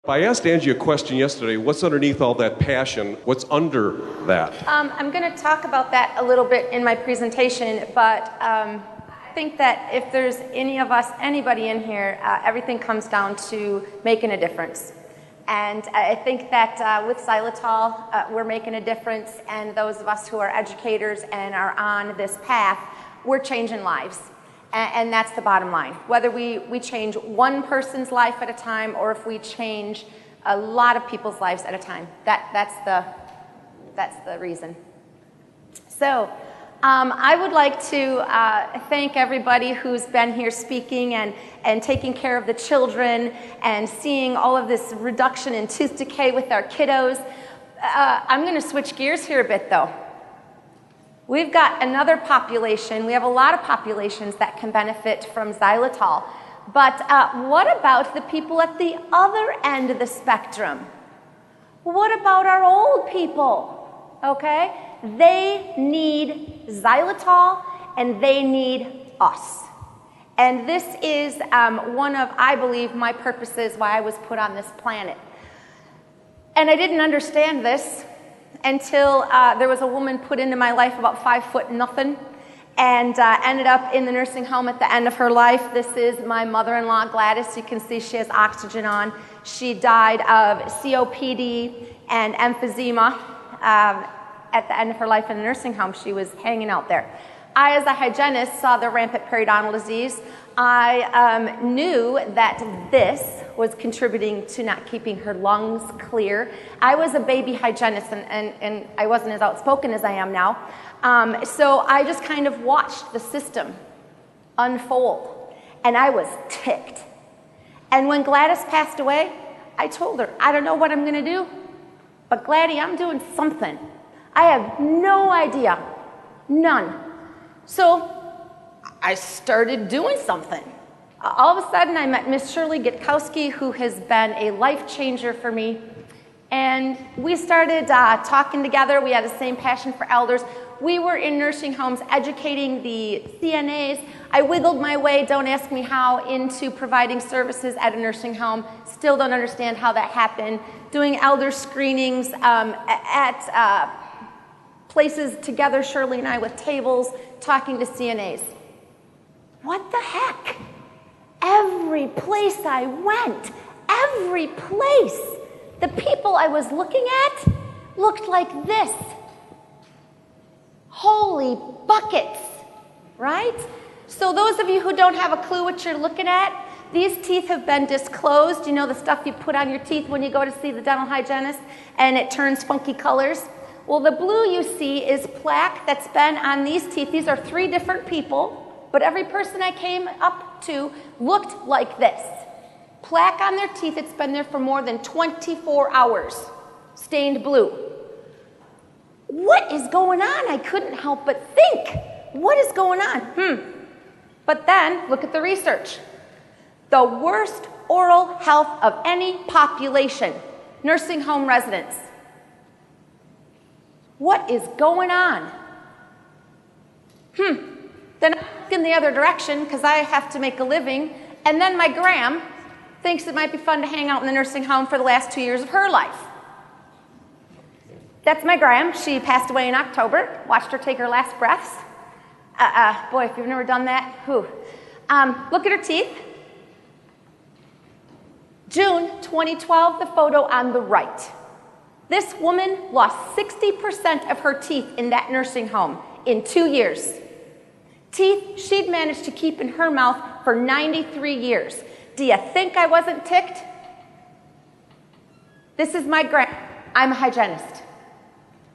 I asked Angie a question yesterday. What's underneath all that passion? What's under that? I'm going to talk about that a little bit in my presentation, but I think that if there's anybody in here, everything comes down to making a difference. And I think that with Xylitol, we're making a difference, and those of us who are educators and are on this path, we're changing lives. And that's the bottom line. Whether we change one person's life at a time, or if we change a lot of people's lives at a time, that's the reason. So I would like to thank everybody who's been here speaking and taking care of the children and seeing all of this reduction in tooth decay with our kiddos. I'm going to switch gears here a bit, though. We've got another population. We have a lot of populations that can benefit from Xylitol. But what about the people at the other end of the spectrum? What about our old people? Okay? They need Xylitol, and they need us. And this is one of, I believe, my purposes why I was put on this planet. And I didn't understand this until there was a woman put into my life about 5'0", and ended up in the nursing home at the end of her life. This is my mother-in-law, Gladys. You can see she has oxygen on. She died of COPD and emphysema at the end of her life in the nursing home. She was hanging out there. I, as a hygienist, saw the rampant periodontal disease. I knew that this was contributing to not keeping her lungs clear. I was a baby hygienist, and I wasn't as outspoken as I am now. So I just kind of watched the system unfold, and I was ticked. And when Gladys passed away, I told her, I don't know what I'm going to do, but Gladys, I'm doing something. I have no idea, none. So I started doing something. All of a sudden, I met Miss Shirley Gitkowski, who has been a life changer for me. And we started talking together. We had the same passion for elders. We were in nursing homes educating the CNAs. I wiggled my way, don't ask me how, into providing services at a nursing home. Still don't understand how that happened. Doing elder screenings at places together, Shirley and I, with tables, talking to CNAs. What the heck? Every place I went, every place, the people I was looking at looked like this. Holy buckets, right? So those of you who don't have a clue what you're looking at, these teeth have been disclosed. You know, the stuff you put on your teeth when you go to see the dental hygienist and it turns funky colors? Well, the blue you see is plaque that's been on these teeth. These are 3 different people. But every person I came up to looked like this. Plaque on their teeth, it's been there for more than 24 hours, stained blue. What is going on? I couldn't help but think, what is going on? But then, look at the research. The worst oral health of any population, nursing home residents. What is going on? Then I look in the other direction because I have to make a living, and then my gram thinks it might be fun to hang out in the nursing home for the last 2 years of her life. That's my gram. She passed away in October. Watched her take her last breaths. Boy, if you've never done that, whew. Look at her teeth. June 2012, the photo on the right. This woman lost 60% of her teeth in that nursing home in 2 years. Teeth she'd managed to keep in her mouth for 93 years. Do you think I wasn't ticked? This is my gram. I'm a hygienist.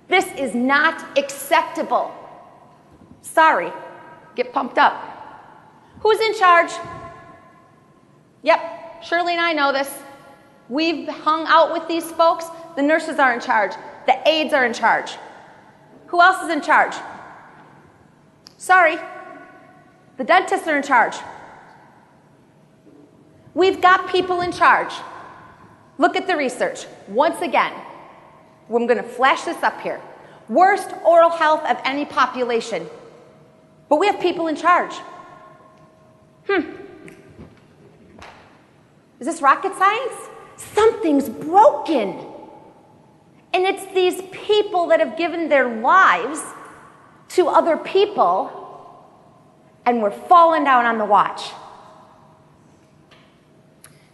This is not acceptable. Sorry. Get pumped up. Who's in charge? Yep, Shirley and I know this. We've hung out with these folks. The nurses are in charge. The aides are in charge. Who else is in charge? Sorry. The dentists are in charge. We've got people in charge. Look at the research. Once again, I'm going to flash this up here. Worst oral health of any population. But we have people in charge. Is this rocket science? Something something's broken. And it's these people that have given their lives to other people, and we're falling down on the watch.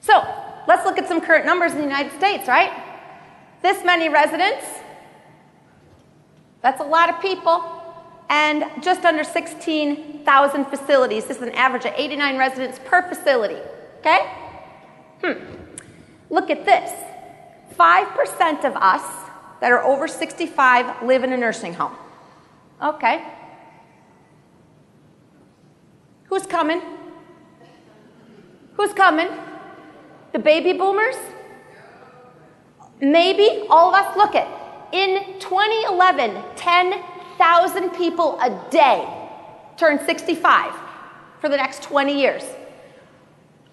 So, let's look at some current numbers in the United States, right? This many residents, that's a lot of people, and just under 16,000 facilities. This is an average of 89 residents per facility, okay? Look at this. 5% of us that are over 65 live in a nursing home. Okay. Who's coming? Who's coming? The baby boomers? Maybe all of us. Look at, in 2011, 10,000 people a day turned 65 for the next 20 years.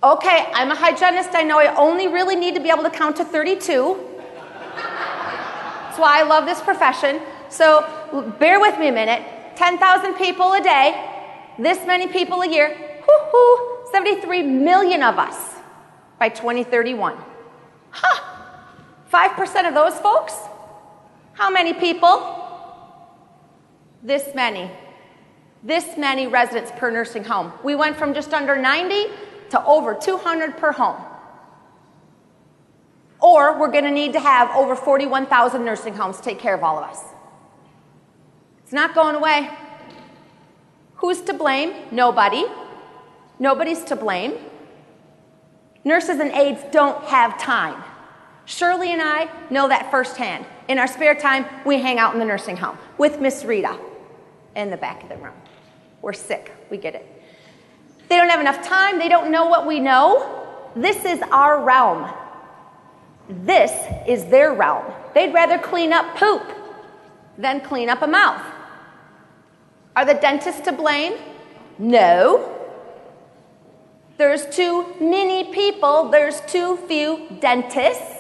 Okay, I'm a hygienist. I know I only really need to be able to count to 32. That's why I love this profession. So bear with me a minute. 10,000 people a day, this many people a year, 73 million of us by 2031. 5% of those folks? How many people? This many. This many residents per nursing home. We went from just under 90 to over 200 per home. Or we're going to need to have over 41,000 nursing homes take care of all of us. It's not going away. Who's to blame? Nobody. Nobody's to blame. Nurses and aides don't have time. Shirley and I know that firsthand. In our spare time, we hang out in the nursing home with Miss Rita in the back of the room. We're sick. We get it. They don't have enough time. They don't know what we know. This is our realm. This is their realm. They'd rather clean up poop than clean up a mouth. Are the dentists to blame? No. There's too many people. There's too few dentists.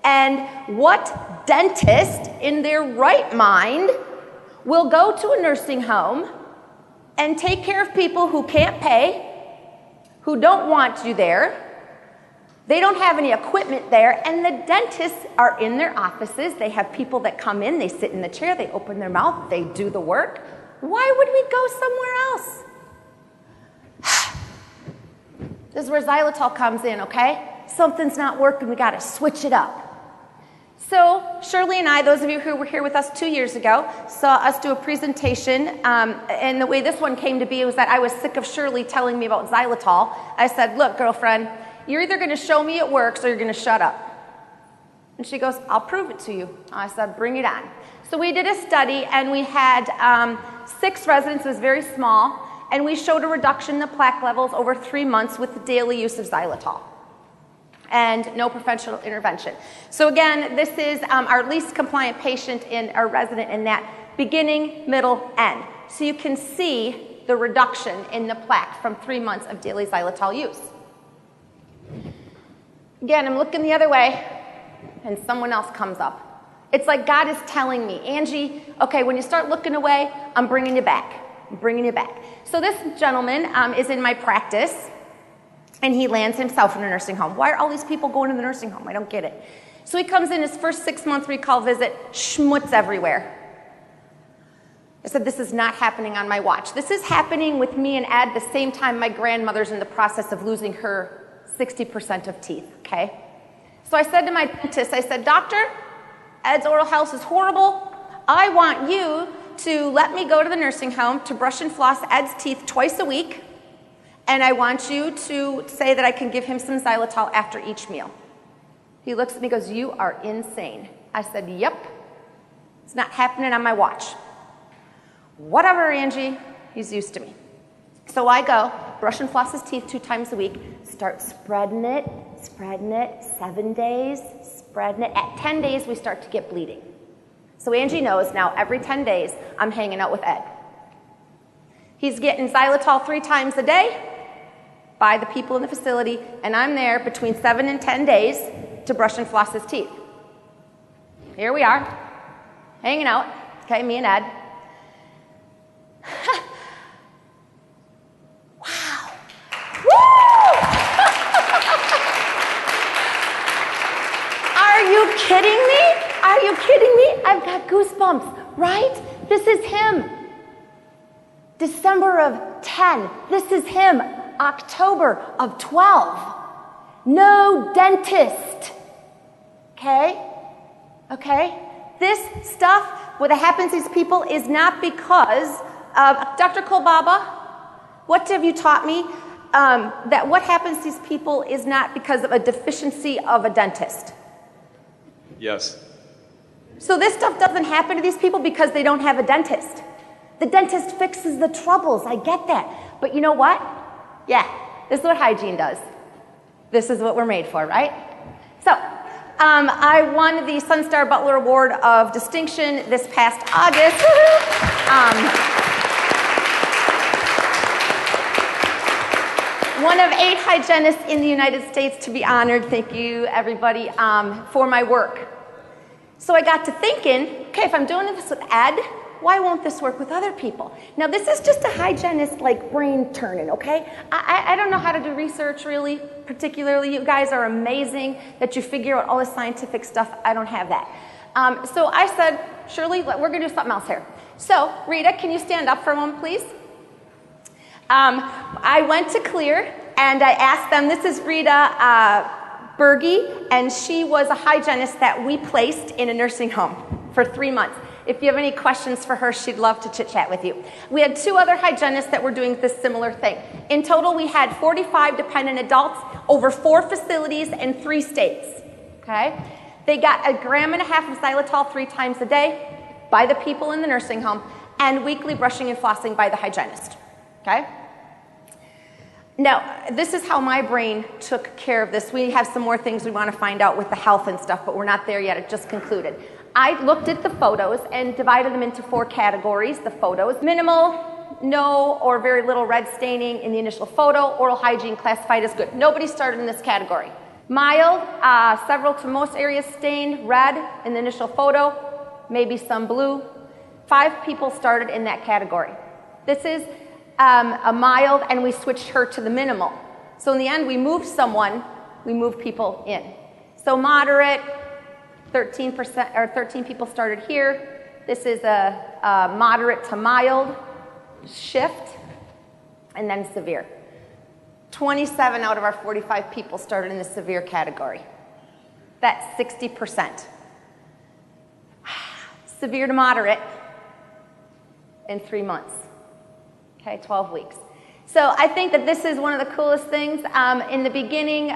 And what dentist in their right mind will go to a nursing home and take care of people who can't pay, who don't want you there? They don't have any equipment there, and the dentists are in their offices. They have people that come in, they sit in the chair, they open their mouth, they do the work. Why would we go somewhere else? This is where Xylitol comes in, okay? Something's not working, we gotta switch it up. So Shirley and I, those of you who were here with us 2 years ago, saw us do a presentation, and the way this one came to be was that I was sick of Shirley telling me about Xylitol. I said, look, girlfriend, you're either going to show me it works or you're going to shut up. And she goes, I'll prove it to you. I said, bring it on. So we did a study, and we had 6 residents. It was very small, and we showed a reduction in the plaque levels over 3 months with the daily use of Xylitol and no professional intervention. So again, this is our least compliant patient in our resident in that beginning, middle, end. So you can see the reduction in the plaque from 3 months of daily Xylitol use. Again, I'm looking the other way, and someone else comes up. It's like God is telling me, Angie, okay, when you start looking away, I'm bringing you back. I'm bringing you back. So this gentleman is in my practice, and he lands himself in a nursing home. Why are all these people going to the nursing home? I don't get it. So he comes in his first 6-month recall visit, schmutz everywhere. I said, this is not happening on my watch. This is happening with me and Ed the same time my grandmother's in the process of losing her 60% of teeth, okay? So I said to my dentist, I said, doctor, Ed's oral health is horrible. I want you to let me go to the nursing home to brush and floss Ed's teeth twice a week, and I want you to say that I can give him some Xylitol after each meal. He looks at me and goes, you are insane. I said, yep, it's not happening on my watch. Whatever, Angie, he's used to me. So I go, brush and floss his teeth 2 times a week, start spreading it, 7 days, spreading it. At 10 days, we start to get bleeding. So Angie knows now every 10 days, I'm hanging out with Ed. He's getting Xylitol 3 times a day by the people in the facility, and I'm there between 7 and 10 days to brush and floss his teeth. Here we are, hanging out, okay, me and Ed. Wow. Woo! Are you kidding me? Are you kidding me? I've got goosebumps, right? This is him. December of 10. This is him. October of 12. No dentist. Okay? Okay? This stuff, what happens to these people is not because of, Dr. Kolbaba, what have you taught me? That what happens to these people is not because of a deficiency of a dentist. Yes. So this stuff doesn't happen to these people because they don't have a dentist. The dentist fixes the troubles, I get that. But you know what? Yeah, this is what hygiene does. This is what we're made for, right? So, I won the SUNSTAR Butler Award of Distinction this past August. One of 8 hygienists in the United States to be honored, thank you everybody, for my work. So I got to thinking, okay, if I'm doing this with Ed, why won't this work with other people? Now this is just a hygienist like brain turning, okay? I don't know how to do research really, particularly. You guys are amazing that you figure out all the scientific stuff. I don't have that. So I said, Shirley, we're gonna do something else here. So Rita, can you stand up for a moment, please? I went to Xlear and I asked them, this is Rita Berge, and she was a hygienist that we placed in a nursing home for 3 months. If you have any questions for her, she'd love to chit-chat with you. We had 2 other hygienists that were doing this similar thing. In total, we had 45 dependent adults over 4 facilities in 3 states, okay? They got 1.5 grams of Xylitol 3 times a day by the people in the nursing home and weekly brushing and flossing by the hygienist, okay? Now, this is how my brain took care of this. We have some more things we want to find out with the health and stuff, but we're not there yet. It just concluded. I looked at the photos and divided them into 4 categories. The photos: minimal, no or very little red staining in the initial photo, oral hygiene classified as good. Nobody started in this category. Mild, several to most areas stained red in the initial photo, maybe some blue. 5 people started in that category. This is a mild, and we switched her to the minimal. So in the end, we moved someone, we moved people in. So moderate, 13% or 13 people started here. This is a moderate to mild shift, and then severe. 27 out of our 45 people started in the severe category. That's 60%. Severe to moderate in 3 months. Okay, 12 weeks. So I think that this is one of the coolest things. In the beginning,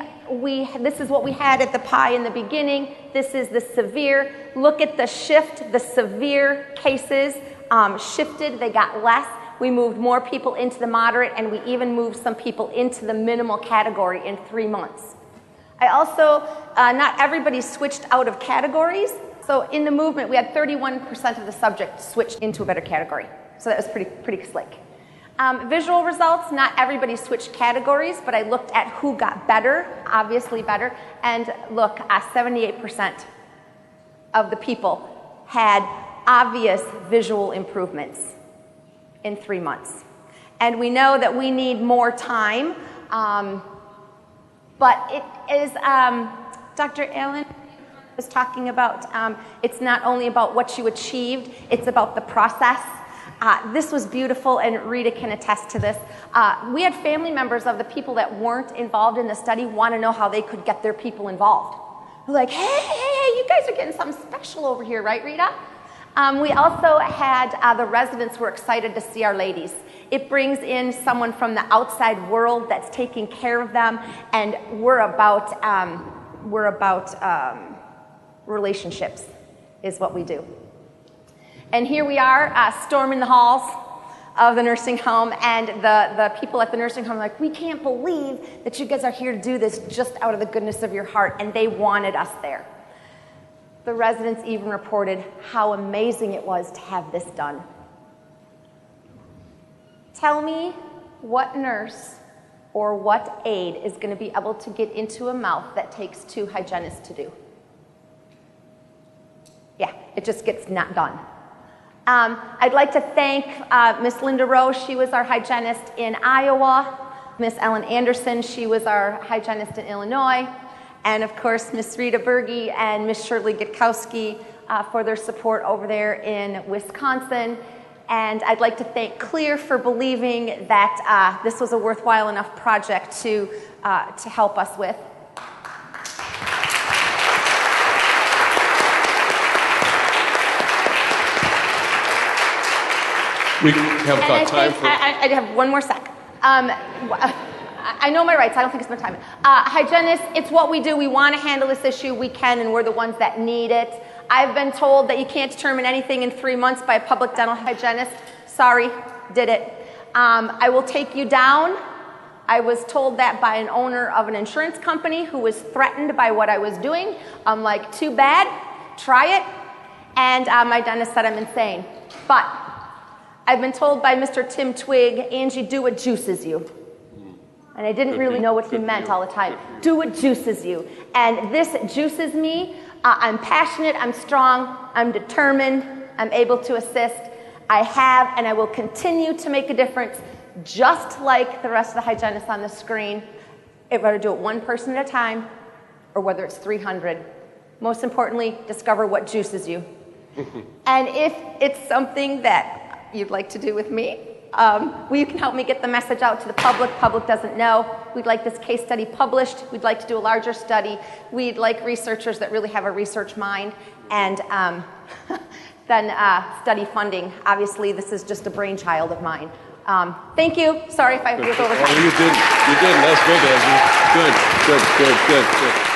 this is what we had at the pie in the beginning. This is the severe. Look at the shift. The severe cases shifted. They got less. We moved more people into the moderate, and we even moved some people into the minimal category in 3 months. I also, not everybody switched out of categories. So in the movement, we had 31% of the subjects switched into a better category. So that was pretty slick. Visual results, not everybody switched categories, but I looked at who got better, obviously better, and look, 78% of the people had obvious visual improvements in 3 months. And we know that we need more time, but it is, Dr. Allen was talking about, it's not only about what you achieved, it's about the process. This was beautiful, and Rita can attest to this. We had family members of the people that weren't involved in the study want to know how they could get their people involved. We're like, hey, you guys are getting something special over here, right, Rita? We also had the residents were excited to see our ladies. It brings in someone from the outside world that's taking care of them, and we're about relationships is what we do. And here we are storming the halls of the nursing home, and the people at the nursing home are like, we can't believe that you guys are here to do this just out of the goodness of your heart, and they wanted us there. The residents even reported how amazing it was to have this done. Tell me what nurse or what aide is going to be able to get into a mouth that takes 2 hygienists to do. Yeah, it just gets not done. I'd like to thank Miss Linda Rowe. She was our hygienist in Iowa. Miss Ellen Anderson, she was our hygienist in Illinois. and of course, Miss Rita Berge and Miss Shirley Gitkowski for their support over there in Wisconsin. And I'd like to thank Xlear for believing that this was a worthwhile enough project to help us with. We have got time for... I have one more sec. I know my rights. I don't think it's my time. Hygienists, it's what we do. We want to handle this issue. We can, and we're the ones that need it. I've been told that you can't determine anything in 3 months by a public dental hygienist. Sorry, did it. I will take you down. I was told that by an owner of an insurance company who was threatened by what I was doing. I'm like, too bad, try it. And my dentist said I'm insane. But I've been told by Mr. Tim Twigg, Angie, do what juices you. And I didn't really know what he meant all the time. Do what juices you. And this juices me. I'm passionate, I'm strong, I'm determined, I'm able to assist. I have and I will continue to make a difference, just like the rest of the hygienists on the screen, if I do it one person at a time, or whether it's 300. Most importantly, discover what juices you. And if it's something that you'd like to do with me, you can help me get the message out to the public. Public doesn't know. We'd like this case study published. We'd like to do a larger study. We'd like researchers that really have a research mind, and then study funding. Obviously, this is just a brainchild of mine. Thank you. Sorry if I was over time. You didn't. That's good, Angie. Good.